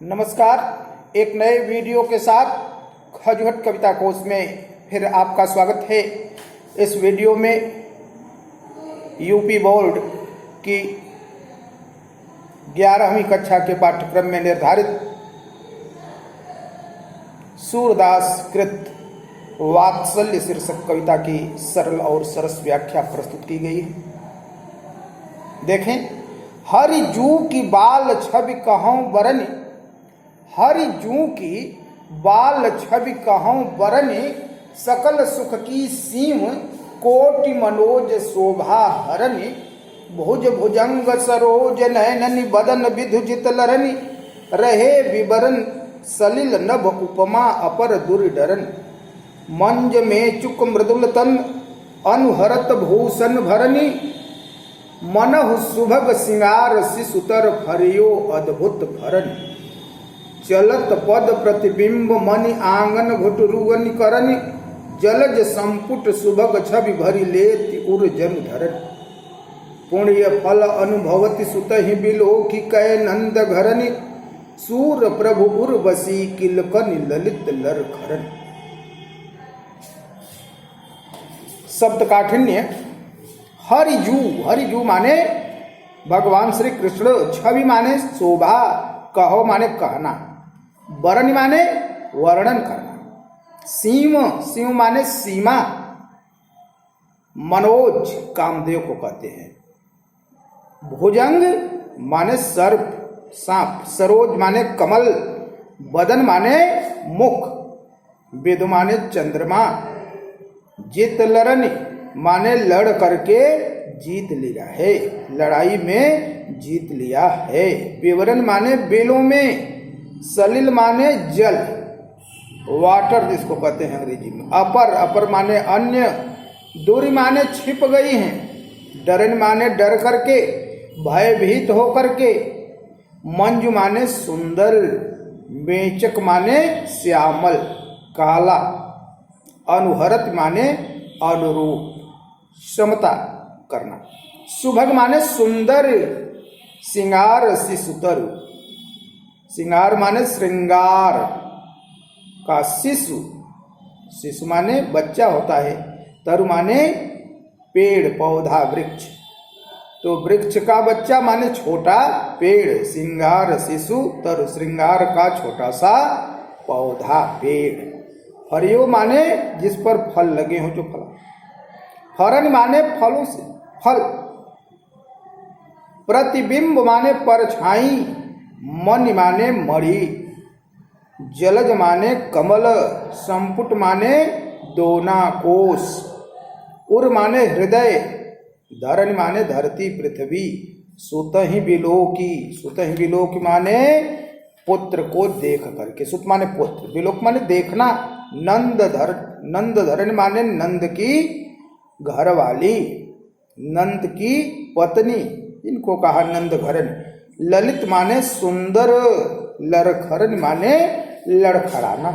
नमस्कार। एक नए वीडियो के साथ खजुहट कविता कोश में फिर आपका स्वागत है। इस वीडियो में यूपी बोर्ड की 11वीं कक्षा के पाठ्यक्रम में निर्धारित सूरदास कृत वात्सल्य शीर्षक कविता की सरल और सरस व्याख्या प्रस्तुत की गई है। देखें, हरि जू की बाल छवि कहूं बरन, हरि जू की बाल छवि कहूं बरन, सकल सुख की सीम कोटि मनोज शोभा हरन, भुज भुजंग सरोज नयननि बदन विधु जित लरनि, रहे विवरण सलिल नभ उपमा अपर दुर्डरन, मंज में चुक मृदुल तन अनुहरत भूषण भरनि, मनहु सुभग सिंगार शिशुतर फरियो अद्भुत भरन, चलत पद प्रतिबिंब मणि आंगन घुटरुगन करन, जलज संपुट सुभग छवि भरि लेति उर जन धरन, पुण्य फल अनुभवति सुतहि बिलोकि कै नंद घरनि, सूर प्रभु उर्वशी किलकनि ललित लर खरन। शब्द काठिन्य हरिजू, हरिजू माने भगवान श्री कृष्ण, छवि माने शोभा, कहो माने कहना, बरन माने वर्णन करना, सीम, सीम माने सीमा, मनोज कामदेव को कहते हैं, भुजंग माने सर्प सांप, सरोज माने कमल, बदन माने मुख, विदु माने चंद्रमा, जित लरन माने लड़ करके जीत लिया है, लड़ाई में जीत लिया है, विवरण माने बेलों में, सलिल माने जल, वाटर जिसको कहते हैं अंग्रेजी में, अपर, अपर माने अन्य, दूरी माने छिप गई हैं, डरन माने डर करके, भयभीत हो करके, मंजू माने सुंदर, मेचक माने श्यामल काला, अनुहरत माने अनुरूप समता करना, सुभग माने सुंदर, सिंगार शिशुतर, सिंगार माने श्रृंगार का शिशु, शिशु माने बच्चा होता है, तरु माने पेड़ पौधा वृक्ष, तो वृक्ष का बच्चा माने छोटा पेड़, सिंगार शिशु तरु, श्रृंगार का छोटा सा पौधा पेड़, फरियो माने जिस पर फल लगे हो, जो फल, फरन माने फलों से फल, प्रतिबिंब माने परछाई, मन माने मणि, जलज माने कमल, संपुट माने दोना कोश, उर माने हृदय, धरन माने धरती पृथ्वी, सुतहि बिलोकी, सुतहि बिलोकी माने पुत्र को देख करके, सुत माने पुत्र, बिलोक माने देखना, नंद धरन माने नंद की घर वाली, नंद की पत्नी, इनको कहा नंद घरन, ललित माने सुंदर, लरखरन माने लड़खड़ाना।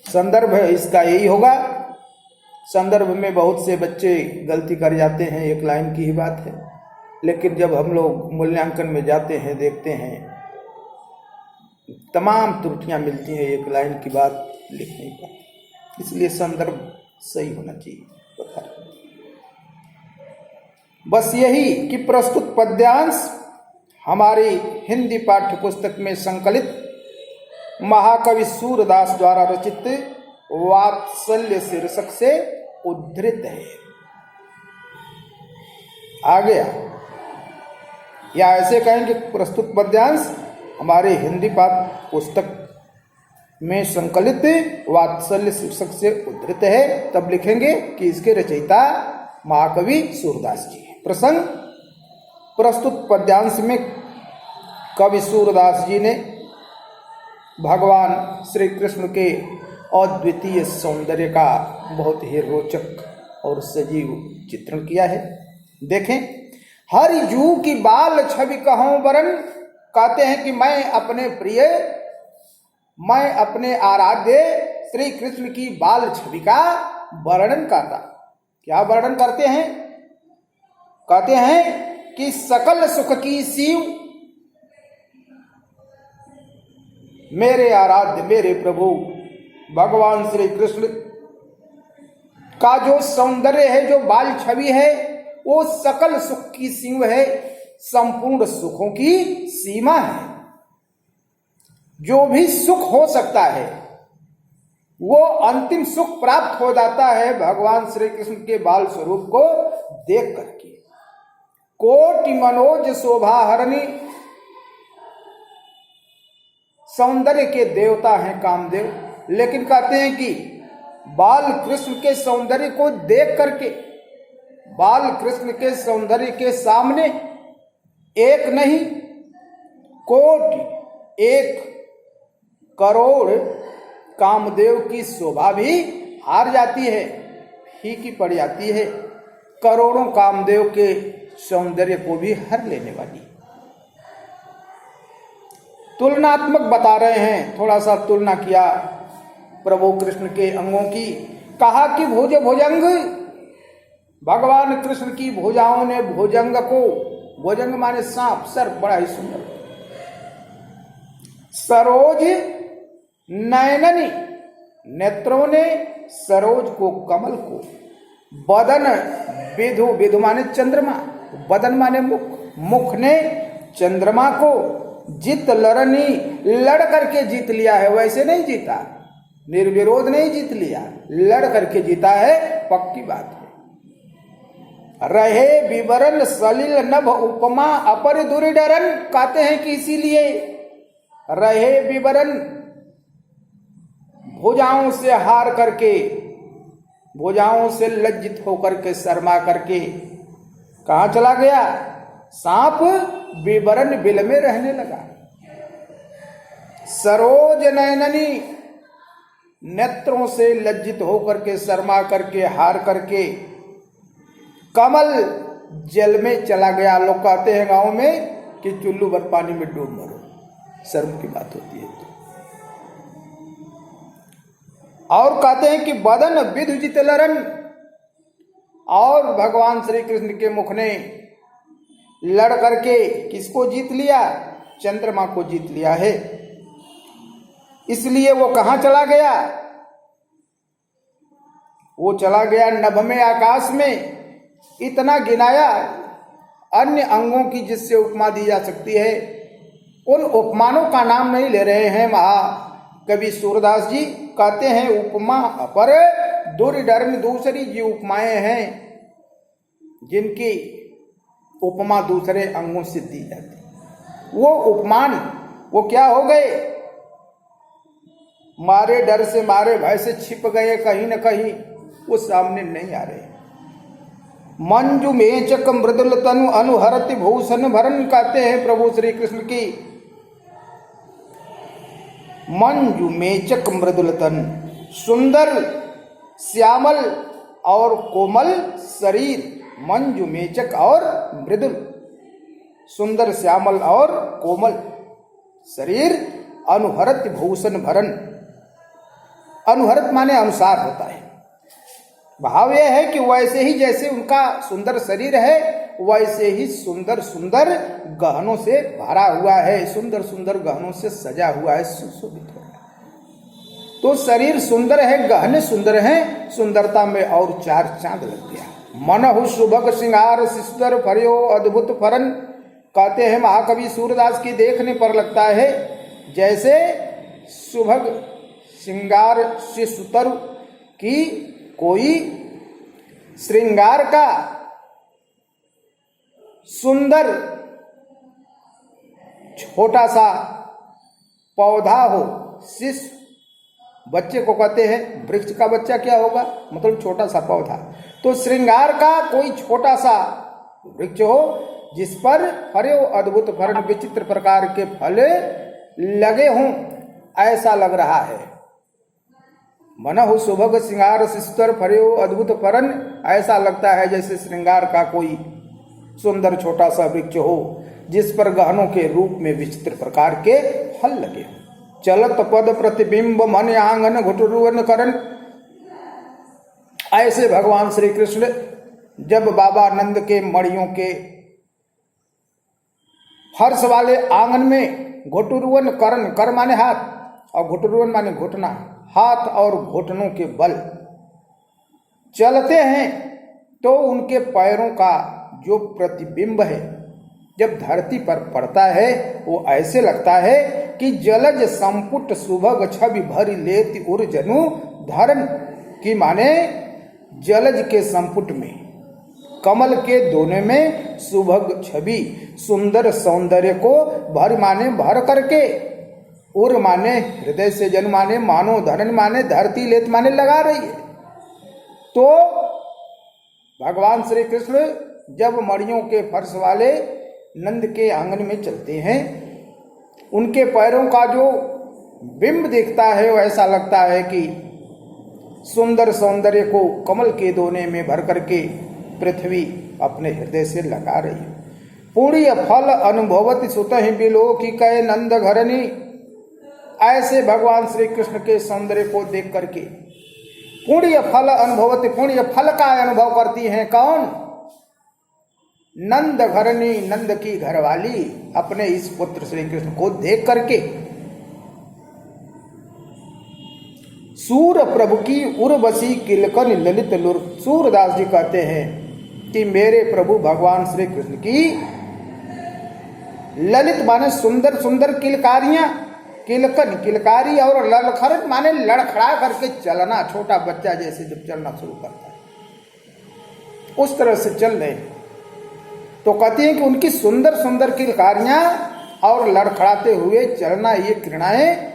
संदर्भ इसका यही होगा। संदर्भ में बहुत से बच्चे गलती कर जाते हैं, एक लाइन की ही बात है, लेकिन जब हम लोग मूल्यांकन में जाते हैं, देखते हैं, तमाम त्रुटियां मिलती हैं एक लाइन की बात लिखने पर, इसलिए संदर्भ सही होना चाहिए। बस यही कि प्रस्तुत पद्यांश हमारी हिंदी पाठ्य पुस्तक में संकलित महाकवि सूरदास द्वारा रचित वात्सल्य शीर्षक से उद्धृत है। आ गया, या ऐसे कहेंगे प्रस्तुत पद्यांश हमारे हिंदी पाठ्य पुस्तक में संकलित वात्सल्य शीर्षक से उद्धृत है, तब लिखेंगे कि इसके रचयिता महाकवि सूरदास जी हैं। प्रसंग, प्रस्तुत पद्यांश में कवि सूरदास जी ने भगवान श्री कृष्ण के अद्वितीय सौंदर्य का बहुत ही रोचक और सजीव चित्रण किया है। देखें, हरि जू की बाल छवि कहूं बरन, कहते हैं कि मैं अपने प्रिय, मैं अपने आराध्य श्री कृष्ण की बाल छवि का वर्णन करता। क्या वर्णन करते हैं? कहते हैं कि सकल सुख की सीव, मेरे आराध्य मेरे प्रभु भगवान श्री कृष्ण का जो सौंदर्य है, जो बाल छवि है, वो सकल सुख की सीमा है, संपूर्ण सुखों की सीमा है। जो भी सुख हो सकता है वो अंतिम सुख प्राप्त हो जाता है भगवान श्री कृष्ण के बाल स्वरूप को देख करके। कोटि मनोज शोभा हरणी, सौंदर्य के देवता हैं कामदेव, लेकिन कहते हैं कि बाल कृष्ण के सौंदर्य को देख करके, बाल कृष्ण के सौंदर्य के सामने एक नहीं कोटि, 1 करोड़ कामदेव की शोभा भी हार जाती है, फीकी पड़ जाती है। करोड़ों कामदेव के सौंदर्य को भी हर लेने वाली। तुलनात्मक बता रहे हैं, थोड़ा सा तुलना किया प्रभु कृष्ण के अंगों की। कहा कि भुजंग, भगवान कृष्ण की भुजाओं ने भुजंग को, भुजंग माने सांप, सर्प, बड़ा ही सुंदर। सरोज नयननी, नेत्रों ने सरोज को, कमल को। बदन विधु, विधु माने चंद्रमा, बदन माने मुख, मुख ने चंद्रमा को। जित लरनी, लड़ करके जीत लिया है, वैसे नहीं जीता, निर्विरोध नहीं जीत लिया, लड़ करके जीता है, पक्की बात है। रहे विवरण सलिल नभ उपमा अपर दुर्डरन, कहते हैं कि इसीलिए रहे विवरण, भुजाओं से हार करके, भुजाओं से लज्जित होकर के, शर्मा करके कहां चला गया? सांप विवरण बिल में रहने लगा। सरोज नयननी, नेत्रों से लज्जित होकर के, शर्मा करके, हार करके कमल जल में चला गया। लोग कहते हैं गांव में कि चुल्लू भर पानी में डूब मरो, शर्म की बात होती है। और कहते हैं कि बदन विधु जित लरन, और भगवान श्री कृष्ण के मुख ने लड़ करके किसको जीत लिया? चंद्रमा को जीत लिया है। इसलिए वो कहां चला गया? वो चला गया नभ में, आकाश में। इतना गिनाया अन्य अंगों की जिससे उपमा दी जा सकती है, उन उपमानों का नाम नहीं ले रहे हैं महाकवि सूरदास जी। कहते हैं उपमा अपर दुर्डरन, दूसरी जी उपमाएं हैं जिनकी उपमा दूसरे अंगों से दी जाती। वो उपमान वो क्या हो गए? मारे डर से, मारे भय से छिप गए कहीं न कहीं, वो सामने नहीं आ रहे। मंजू मेचक मृदुल तनु अनुहरति भूषण भरन, कहते हैं प्रभु श्री कृष्ण की। मंजू मेचक मृदुल तन, सुंदर श्यामल और कोमल शरीर, मंजू मेचक और मृदुल, सुंदर श्यामल और कोमल शरीर, अनुहरत भूषण भरन। अनुहरत माने अनुसार होता है। भाव यह है कि वैसे ही जैसे उनका सुंदर शरीर है, वैसे ही सुंदर सुंदर गहनों से भरा हुआ है, सुंदर सुंदर गहनों से सजा हुआ है, सुशोभित हो रहा है। तो शरीर सुंदर है, गहने सुंदर हैं, सुंदरता में और 4 चांद लग गया। मनहु सुभग श्रृंगार शिष्टर फर्यो अद्भुत फरन, कहते हैं महाकवि सूरदास की। देखने पर लगता है जैसे सुभग श्रृंगार शिशुतर की कोई श्रृंगार का सुंदर छोटा सा पौधा हो। शिशु बच्चे को कहते हैं, वृक्ष का बच्चा क्या होगा? मतलब छोटा सा पौधा। तो श्रृंगार का कोई छोटा सा वृक्ष हो जिस पर हरे अद्भुत फल, विचित्र प्रकार के फल लगे हों, ऐसा लग रहा है। मनहु सुभग श्रृंगार शिष्टर फर्यो अद्भुत फरन, ऐसा लगता है जैसे श्रृंगार का कोई सुंदर छोटा सा वृक्ष हो जिस पर गहनों के रूप में विचित्र प्रकार के फल लगे। चलत पद प्रतिबिंब मन आंगन घुटुरुवन करन, ऐसे भगवान श्री कृष्ण जब बाबा नंद के मड़ियों के हर्ष वाले आंगन में घुटुरुवन करन, कर माने हाथ, और घुटरुवन माने घुटना, हाथ और घुटनों के बल चलते हैं तो उनके पैरों का जो प्रतिबिंब है जब धरती पर पड़ता है वो ऐसे लगता है कि जलज संपुट सुभग छवि भरी लेति उर जनु धर्म की माने जलज के संपुट में, कमल के दोने में सुभग छवि सुंदर सौंदर्य को भर माने भर करके, उर माने हृदय से जन माने मानो धरन माने धरती लेत माने लगा रही है। तो भगवान श्री कृष्ण जब मड़ियों के फर्श वाले नंद के आंगन में चलते हैं, उनके पैरों का जो बिंब दिखता है वो ऐसा लगता है कि सुंदर सौंदर्य को कमल के दोने में भर करके पृथ्वी अपने हृदय से लगा रही है। पुण्य फल अनुभवति सुतहि बिलोकी कहे नंद घरनी, ऐसे भगवान श्री कृष्ण के सौंदर्य को देख करके पुण्य फल अनुभवति, पुण्य फल का अनुभव करती हैं कौन? नंद घरनी, नंद की घरवाली अपने इस पुत्र श्री कृष्ण को देख करके। सूर प्रभु की उर्वशी किलकन ललित लुर, सूरदास जी कहते हैं कि मेरे प्रभु भगवान श्री कृष्ण की ललित माने सुंदर सुंदर किलकारियां, किलकन किलकारी और ललखरत माने लड़खड़ा करके चलना, छोटा बच्चा जैसे जब चलना शुरू करता है उस तरह से चल रहे। तो कहती हैं कि उनकी सुंदर सुंदर किलकारियां और लड़खड़ाते हुए चलना, ये किरणाएं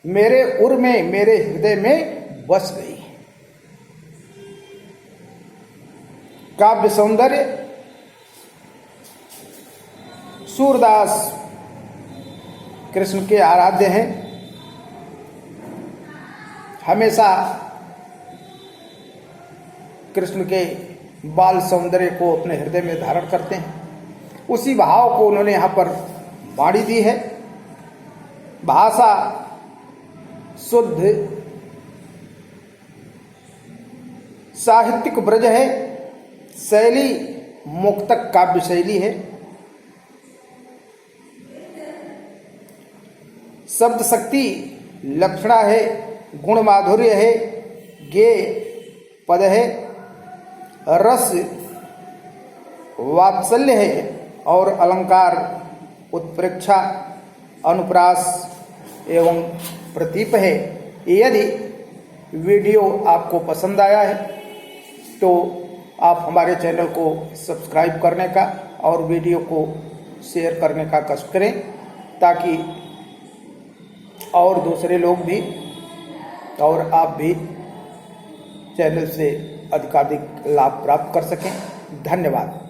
मेरे उर में, मेरे हृदय में बस गई। काव्य सौंदर्य सूरदास कृष्ण के आराध्य हैं, हमेशा कृष्ण के बाल सौंदर्य को अपने हृदय में धारण करते हैं। उसी भाव को उन्होंने यहाँ पर वाणी दी है। भाषा शुद्ध साहित्यिक ब्रज है, शैली मुक्तक काव्य शैली है, शब्द शक्ति लक्षणा है, गुण माधुर्य है, गेय पद है, रस वात्सल्य है और अलंकार उत्प्रेक्षा अनुप्रास एवं प्रतीप है। यदि वीडियो आपको पसंद आया है तो आप हमारे चैनल को सब्सक्राइब करने का और वीडियो को शेयर करने का कष्ट करें ताकि और दूसरे लोग भी और आप भी चैनल से अधिकाधिक लाभ प्राप्त कर सकें। धन्यवाद।